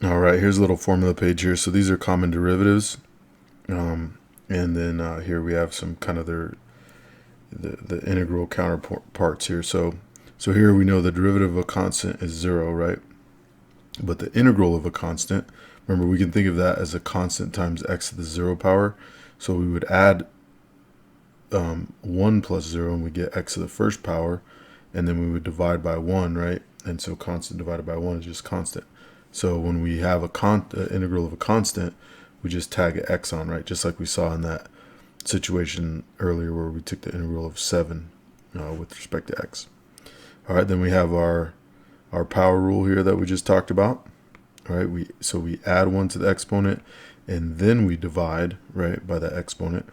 All right, here's a little formula page here. So these are common derivatives. And then here we have some kind of the integral counterparts here. So here we know the derivative of a constant is 0, right? But the integral of a constant, remember, we can think of that as a constant times x to the 0 power. So we would add 1 plus 0 and we get x to the first power, and then we would divide by 1, right? And so constant divided by 1 is just constant. So when we have a integral of a constant, we just tag an x on, right? Just like we saw in that situation earlier where we took the integral of 7 with respect to x. All right, then we have our power rule here that we just talked about. All right, so we add 1 to the exponent, and then we divide, right, by the exponent.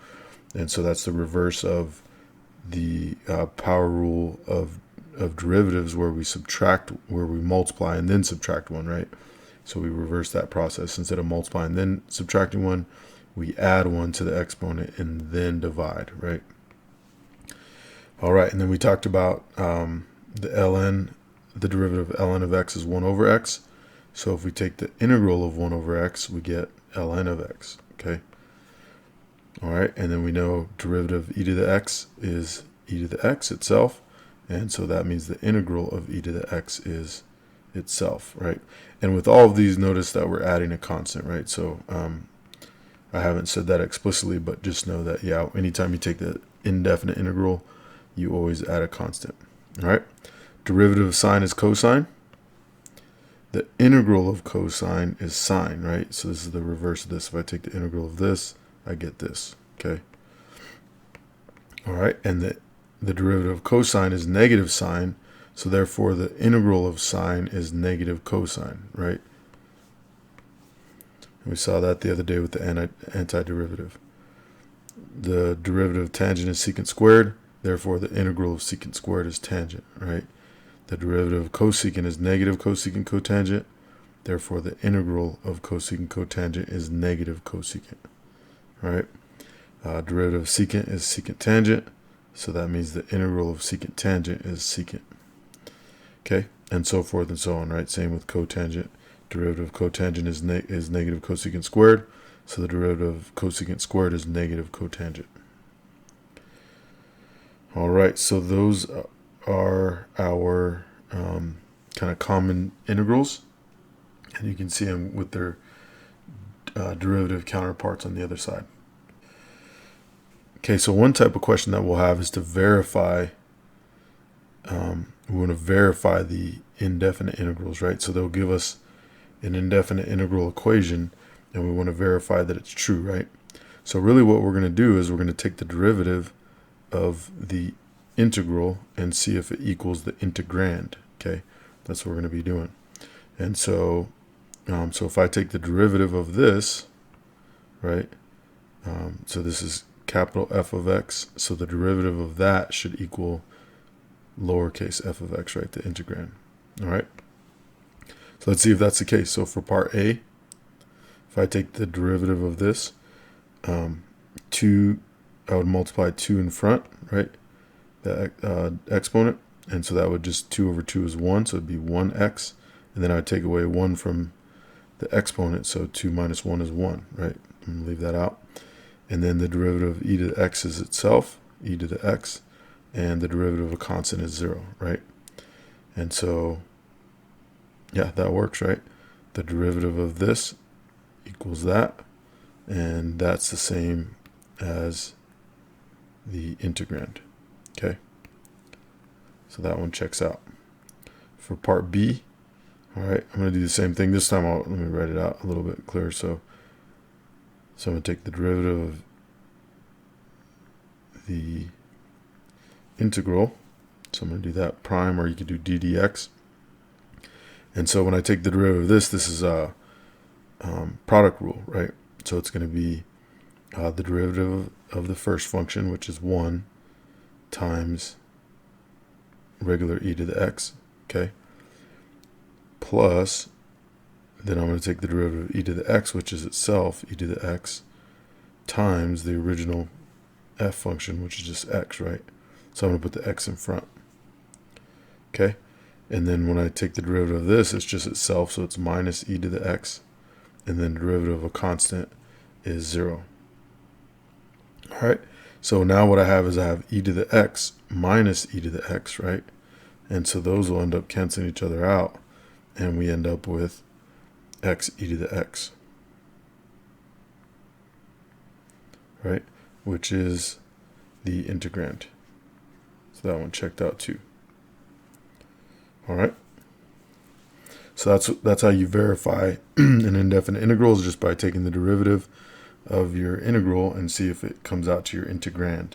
And so that's the reverse of the power rule of derivatives, where we multiply and then subtract 1, right? So we reverse that process. Instead of multiplying and then subtracting 1, we add 1 to the exponent and then divide, right? All right, and then we talked about the derivative of ln of x is 1 over x. So if we take the integral of 1 over x, we get ln of x, okay? All right, and then we know derivative of e to the x is e to the x itself. And so that means the integral of e to the x is itself, right? And with all of these, notice that we're adding a constant, right? So I haven't said that explicitly, but just know that, yeah, anytime you take the indefinite integral, you always add a constant. All right, derivative of sine is cosine. The integral of cosine is sine, right? So this is the reverse of this. If I take the integral of this, I get this, okay? All right, and the derivative of cosine is negative sine, so therefore the integral of sine is negative cosine, right? And we saw that the other day with the antiderivative. The derivative of tangent is secant squared, therefore the integral of secant squared is tangent, right? The derivative of cosecant is negative cosecant cotangent, therefore the integral of cosecant cotangent is negative cosecant, right? Derivative of secant is secant tangent, so that means the integral of secant tangent is secant. Okay, and so forth and so on, right? Same with cotangent. Derivative of cotangent is negative cosecant squared, so the derivative of cosecant squared is negative cotangent. All right, so those are our kind of common integrals, and you can see them with their derivative counterparts on the other side. Okay, so one type of question that we'll have is to verify. We want to verify the indefinite integrals, right? So they'll give us an indefinite integral equation, and we want to verify that it's true, right? So really what we're going to do is we're going to take the derivative of the integral and see if it equals the integrand, okay? That's what we're going to be doing. And so, so if I take the derivative of this, right? So this is capital F of x, so the derivative of that should equal lowercase f of x, right, the integrand. All right, so let's see if that's the case. So for part A, if I take the derivative of this, 2, I would multiply 2 in front, right, the exponent, and so that would just 2 over 2 is 1, so it'd be 1x, and then I'd take away 1 from the exponent, so 2 minus 1 is 1, right? I'm going to leave that out. And then the derivative of e to the x is itself, e to the x, and the derivative of a constant is 0, right? And so, yeah, that works, right? The derivative of this equals that, and that's the same as the integrand, okay? So that one checks out. For part B, all right, I'm going to do the same thing. This time, let me write it out a little bit clearer. So I'm going to take the derivative of the integral. So I'm going to do that prime, or you could do d dx. And so when I take the derivative of this is a product rule, right? So it's going to be the derivative of the first function, which is 1 times regular e to the x, okay? Plus, then I'm going to take the derivative of e to the x, which is itself e to the x, times the original f function, which is just x, right? So I'm going to put the x in front, okay? And then when I take the derivative of this, it's just itself, so it's minus e to the x. And then the derivative of a constant is 0. All right, so now what I have is I have e to the x minus e to the x, right? And so those will end up canceling each other out, and we end up with x e to the x, right? Which is the integrand. So that one checked out too. All right. So that's how you verify an indefinite integral, is just by taking the derivative of your integral and see if it comes out to your integrand.